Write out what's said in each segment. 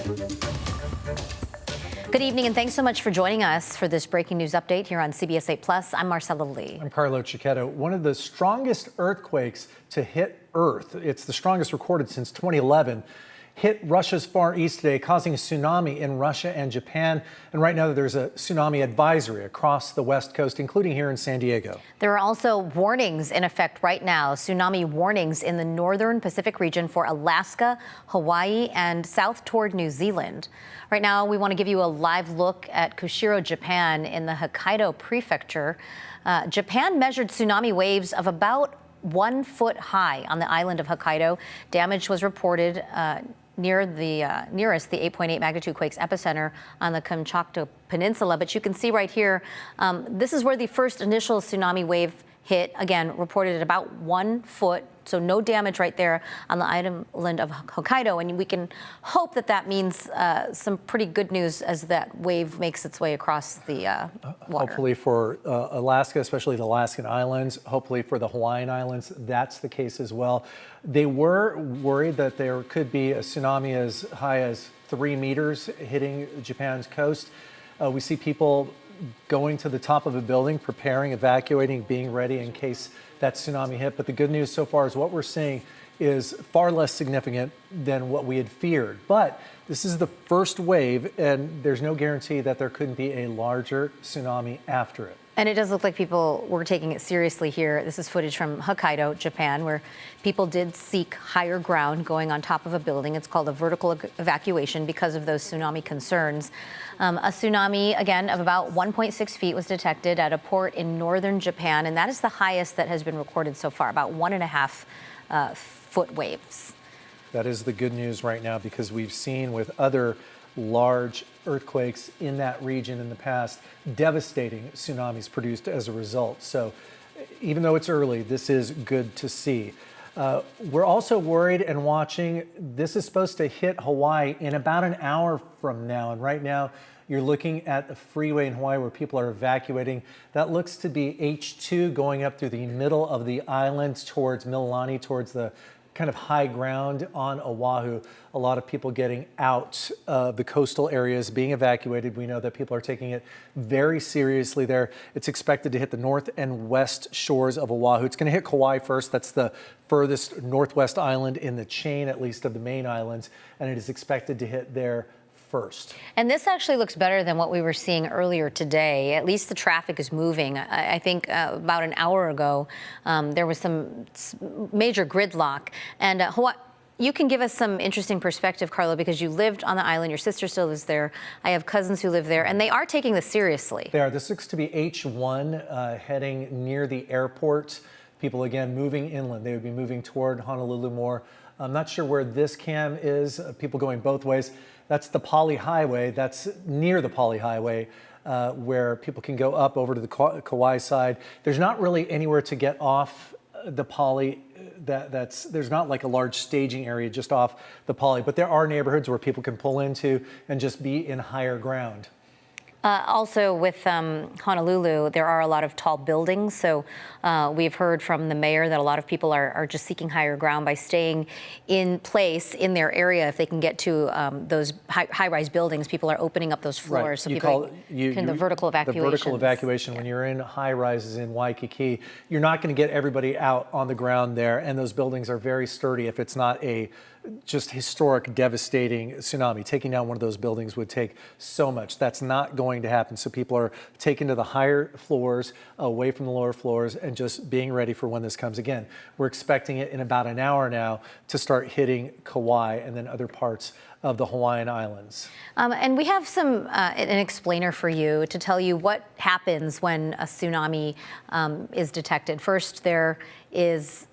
Good evening, and thanks so much for joining us for this breaking news update here on CBS 8 I'm Marcella Lee. I'm Carlo Cicchetto. One of the strongest earthquakes to hit Earth, it's the strongest recorded since 2011, hit Russia's Far East today, causing a tsunami in Russia and Japan. And right now there's a tsunami advisory across the West Coast, including here in San Diego. There are also warnings in effect right now, tsunami warnings in the northern Pacific region for Alaska, Hawaii, and south toward New Zealand. Right now, we want to give you a live look at Kushiro, Japan, in the Hokkaido prefecture. Japan measured tsunami waves of about 1 foot high on the island of Hokkaido. Damage was reported nearest the 8.8 magnitude quake's epicenter on the Kamchatka Peninsula. But you can see right here, this is where the first initial tsunami wave hit, again, reported at about 1 foot. So no damage right there on the island of Hokkaido. And we can hope that that means some pretty good news as that wave makes its way across the water. Hopefully for Alaska, especially the Alaskan islands, hopefully for the Hawaiian islands, that's the case as well. They were worried that there could be a tsunami as high as 3 meters hitting Japan's coast. We see people going to the top of a building, preparing, evacuating, being ready in case that tsunami hit. But the good news so far is what we're seeing is far less significant than what we had feared. But this is the first wave, and there's no guarantee that there couldn't be a larger tsunami after it. And it does look like people were taking it seriously here. This is footage from Hokkaido, Japan, where people did seek higher ground going on top of a building. It's called a vertical evacuation because of those tsunami concerns. A tsunami, again, of about 1.6 feet was detected at a port in northern Japan, and that is the highest that has been recorded so far, about 1.5 foot waves. That is the good news right now, because we've seen with other large earthquakes in that region in the past, devastating tsunamis produced as a result. So even though it's early, this is good to see. We're also worried and watching. This is supposed to hit Hawaii in about an hour from now. And right now, you're looking at a freeway in Hawaii where people are evacuating. That looks to be H2 going up through the middle of the island towards Mililani, towards the kind of high ground on Oahu. A lot of people getting out of the coastal areas, being evacuated. We know that people are taking it very seriously there. It's expected to hit the north and west shores of Oahu. It's going to hit Kauai first. That's the furthest northwest island in the chain, at least of the main islands, and it is expected to hit there first. And this actually looks better than what we were seeing earlier today. At least the traffic is moving. I think about an hour ago, there was some major gridlock. And Hawaii, you can give us some interesting perspective, Carlo, because you lived on the island. Your sister still lives there. I have cousins who live there, and they are taking this seriously. They are. This looks to be H1 heading near the airport. People, again, moving inland. They would be moving toward Honolulu more. I'm not sure where this cam is. People going both ways. That's the Pali Highway. That's near the Pali Highway, where people can go up over to the Kauai side. There's not really anywhere to get off the Pali. There's not like a large staging area just off the Pali, but there are neighborhoods where people can pull into and just be in higher ground. Also with Honolulu, there are a lot of tall buildings. So we've heard from the mayor that a lot of people are just seeking higher ground by staying in place in their area. If they can get to those high-rise buildings, people are opening up those floors. Right. So people can the vertical evacuation. The vertical evacuation, when you're in high-rises in Waikiki, you're not going to get everybody out on the ground there. And those buildings are very sturdy if it's not a just historic, devastating tsunami. Taking down one of those buildings would take so much. That's not going to happen. So people are taken to the higher floors, away from the lower floors, and just being ready for when this comes again. We're expecting it in about an hour now to start hitting Kauai and then other parts of the Hawaiian Islands. And we have an explainer for you to tell you what happens when a tsunami is detected. First, there is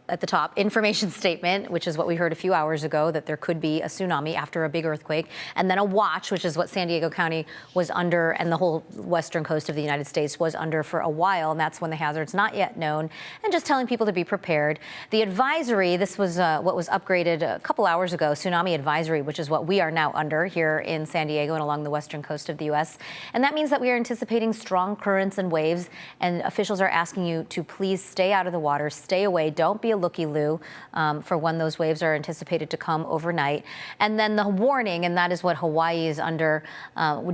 at the top, information statement, which is what we heard a few hours ago, that there could be a tsunami after a big earthquake, and then a watch, which is what San Diego County was under, and the whole western coast of the United States was under for a while, and that's when the hazard's not yet known, and just telling people to be prepared. The advisory, this was what was upgraded a couple hours ago, Tsunami Advisory, which is what we are now under here in San Diego and along the western coast of the U.S., and that means that we are anticipating strong currents and waves, and officials are asking you to please stay out of the water, stay away, don't be a looky-loo for when those waves are anticipated to come overnight. And then the warning, and that is what Hawaii is under,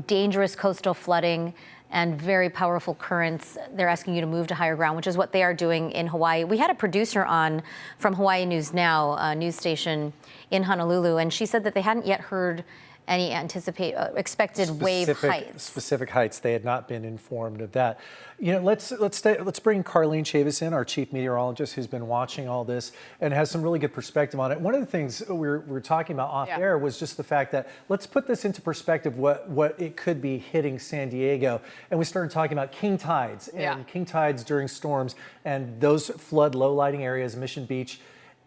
dangerous coastal flooding and very powerful currents. They're asking you to move to higher ground, which is what they are doing in Hawaii. We had a producer on from Hawaii News Now, a news station in Honolulu, and she said that they hadn't yet heard any expected wave heights. Specific heights. They had not been informed of that. You know, let's bring Carlene Chavis in, our chief meteorologist, who's been watching all this and has some really good perspective on it. One of the things we were talking about off air was just the fact that let's put this into perspective, what it could be hitting San Diego. And we started talking about king tides and king tides during storms and those flood low lighting areas, Mission Beach.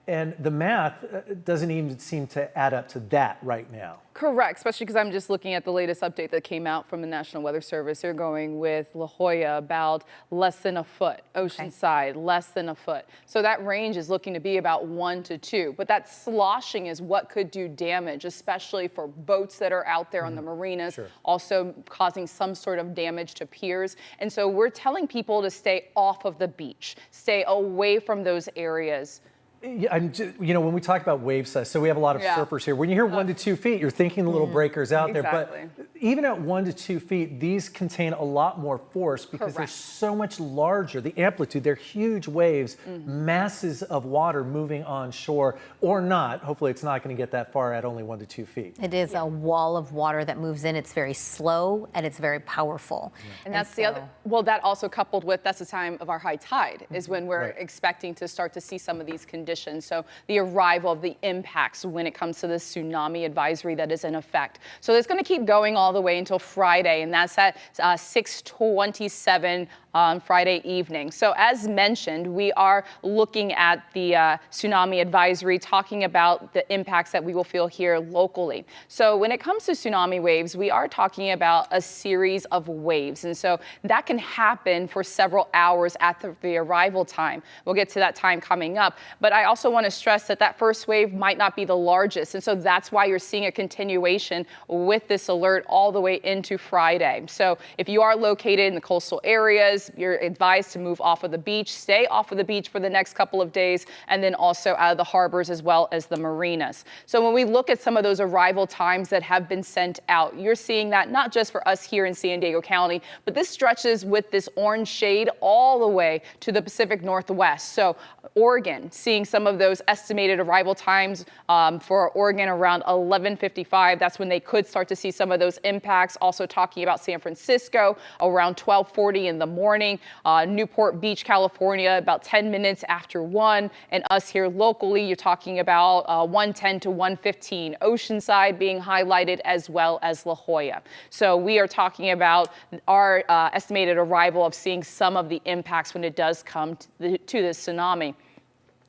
And the math doesn't even seem to add up to that right now. Correct, especially because I'm just looking at the latest update that came out from the National Weather Service. They're going with La Jolla about less than a foot, Oceanside less than a foot. So that range is looking to be about 1 to 2. But that sloshing is what could do damage, especially for boats that are out there on the marinas, also causing some sort of damage to piers. And so we're telling people to stay off of the beach, stay away from those areas. Yeah, you know, when we talk about wave size, so we have a lot of surfers here. When you hear 1 to 2 feet, you're thinking the little breakers out there. But even at 1 to 2 feet, these contain a lot more force because they're so much larger. The amplitude, they're huge waves, masses of water moving on shore or not. Hopefully it's not going to get that far at only 1 to 2 feet. It is a wall of water that moves in. It's very slow and it's very powerful. And that's the other, well, that also coupled with, that's the time of our high tide is when we're expecting to start to see some of these conditions. So the arrival of the impacts when it comes to the tsunami advisory that is in effect. So it's going to keep going all the way until Friday, and that's at 6:27 on Friday evening. So as mentioned, we are looking at the tsunami advisory, talking about the impacts that we will feel here locally. So when it comes to tsunami waves, we are talking about a series of waves. And so that can happen for several hours at the arrival time. We'll get to that time coming up. But I also want to stress that that first wave might not be the largest. And so that's why you're seeing a continuation with this alert all the way into Friday. So if you are located in the coastal areas, you're advised to move off of the beach, stay off of the beach for the next couple of days, and then also out of the harbors as well as the marinas. So when we look at some of those arrival times that have been sent out, you're seeing that not just for us here in San Diego County, but this stretches with this orange shade all the way to the Pacific Northwest. So Oregon, seeing some of those estimated arrival times for Oregon around 11:55. That's when they could start to see some of those impacts. Also talking about San Francisco around 12:40 in the morning. Newport Beach, California, about 10 minutes after 1. And us here locally, you're talking about 1:10 to 1:15. Oceanside being highlighted as well as La Jolla. So we are talking about our estimated arrival of seeing some of the impacts when it does come to this tsunami.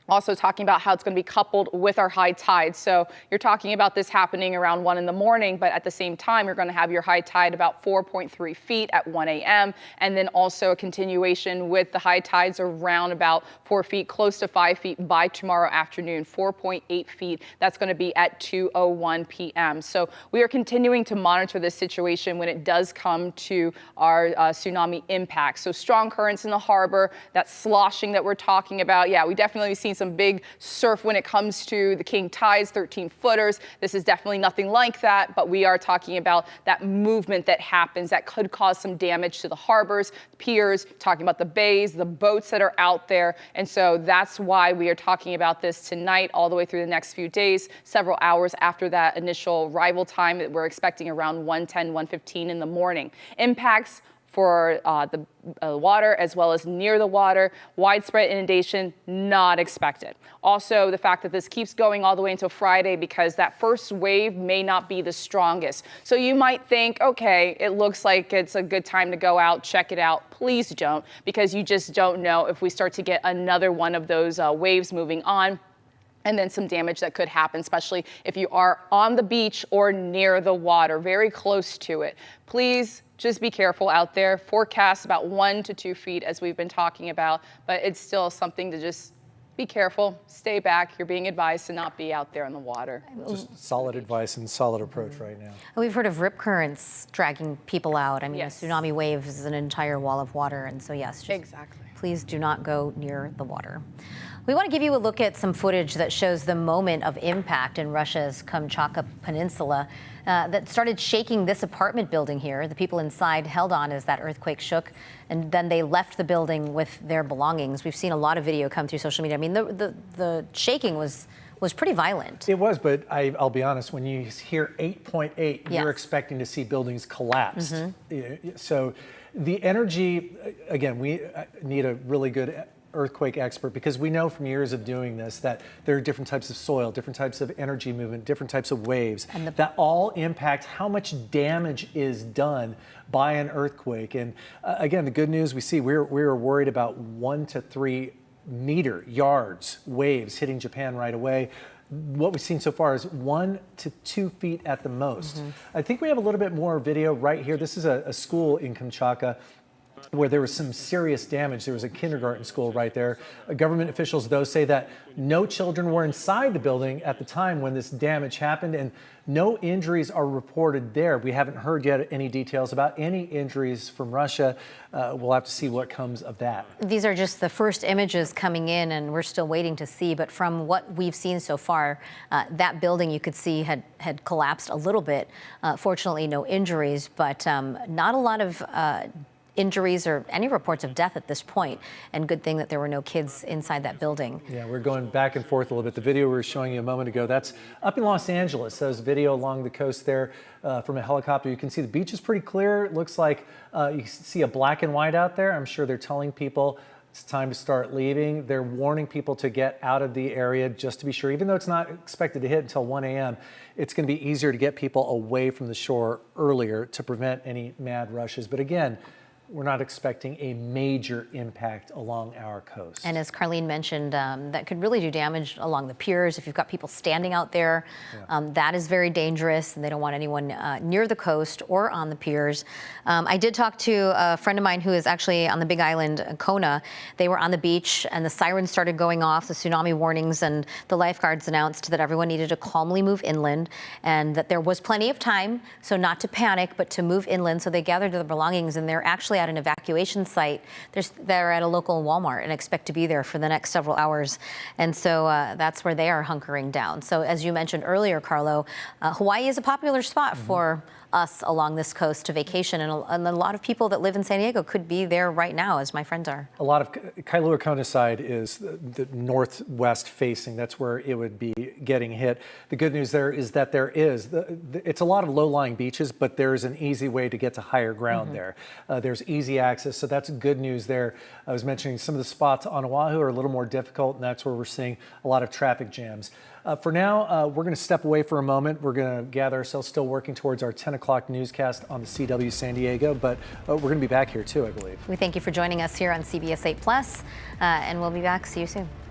Also talking about how it's going to be coupled with our high tide. So you're talking about this happening around 1 in the morning, but at the same time, you're going to have your high tide about 4.3 feet at 1 a.m. And then also a continuation with the high tides around about 4 feet, close to 5 feet by tomorrow afternoon, 4.8 feet. That's going to be at 2:01 p.m. So we are continuing to monitor this situation when it does come to our tsunami impacts. So strong currents in the harbor, that sloshing that we're talking about. Yeah, we definitely see some big surf when it comes to the king tides, 13 footers. This is definitely nothing like that, but we are talking about that movement that happens that could cause some damage to the harbors, piers, talking about the bays, the boats that are out there. And so that's why we are talking about this tonight all the way through the next few days, several hours after that initial arrival time that we're expecting around 1:10, 1:15 in the morning. Impacts for the water as well as near the water, widespread inundation not expected. Also, the fact that this keeps going all the way until Friday because that first wave may not be the strongest. So you might think, okay, it looks like it's a good time to go out, check it out. Please don't, because you just don't know if we start to get another one of those waves moving on. And then some damage that could happen, especially if you are on the beach or near the water, very close to it. Please just be careful out there. Forecast about 1 to 2 feet as we've been talking about, but it's still something to just be careful, stay back. You're being advised to not be out there in the water. Just solid advice and solid approach right now. We've heard of rip currents dragging people out. I mean, a tsunami wave is an entire wall of water. And so, yes, just please do not go near the water. We want to give you a look at some footage that shows the moment of impact in Russia's Kamchatka Peninsula that started shaking this apartment building here. The people inside held on as that earthquake shook, and then they left the building with their belongings. We've seen a lot of video come through social media. I mean, the shaking was pretty violent. It was, but I'll be honest, when you hear 8.8, you're expecting to see buildings collapse. So the energy, again, we need a really good earthquake expert, because we know from years of doing this that there are different types of soil, different types of energy movement, different types of waves that all impact how much damage is done by an earthquake. And again, the good news we see, we were worried about 1 to 3 yards waves hitting Japan right away. What we've seen so far is 1 to 2 feet at the most. I think we have a little bit more video right here. This is a school in Kamchatka where there was some serious damage. There was a kindergarten school right there. Government officials, though, say that no children were inside the building at the time when this damage happened, and no injuries are reported there. We haven't heard yet any details about any injuries from Russia. We'll have to see what comes of that. These are just the first images coming in, and we're still waiting to see. But from what we've seen so far, that building you could see had collapsed a little bit. Fortunately, no injuries, but not a lot of injuries or any reports of death at this point, and good thing that there were no kids inside that building. Yeah, we're going back and forth a little bit. The video we were showing you a moment ago, that's up in Los Angeles. There's video along the coast there from a helicopter. You can see the beach is pretty clear. It looks like you see a black and white out there. I'm sure they're telling people it's time to start leaving. They're warning people to get out of the area just to be sure. Even though it's not expected to hit until 1 a.m., it's going to be easier to get people away from the shore earlier to prevent any mad rushes. But again, we're not expecting a major impact along our coast. And as Carlene mentioned, that could really do damage along the piers. If you've got people standing out there, that is very dangerous, and they don't want anyone near the coast or on the piers. I did talk to a friend of mine who is actually on the Big Island, Kona. They were on the beach, and the sirens started going off, the tsunami warnings, and the lifeguards announced that everyone needed to calmly move inland, and that there was plenty of time, so not to panic, but to move inland. So they gathered their belongings, and they're actually at an evacuation site. They're at a local Walmart and expect to be there for the next several hours. And so that's where they are hunkering down. So as you mentioned earlier, Carlo, Hawaii is a popular spot for us along this coast to vacation. And a lot of people that live in San Diego could be there right now, as my friends are. A lot of Kailua-Kona side is the northwest facing. That's where it would be getting hit. The good news there is that it's a lot of low-lying beaches, but there's an easy way to get to higher ground there. There's easy access, so that's good news there. I was mentioning some of the spots on Oahu are a little more difficult, and that's where we're seeing a lot of traffic jams. For now, we're going to step away for a moment. We're going to gather ourselves, still working towards our 10 o'clock newscast on the CW San Diego, but we're going to be back here too, I believe. We thank you for joining us here on CBS 8 Plus, and we'll be back. See you soon.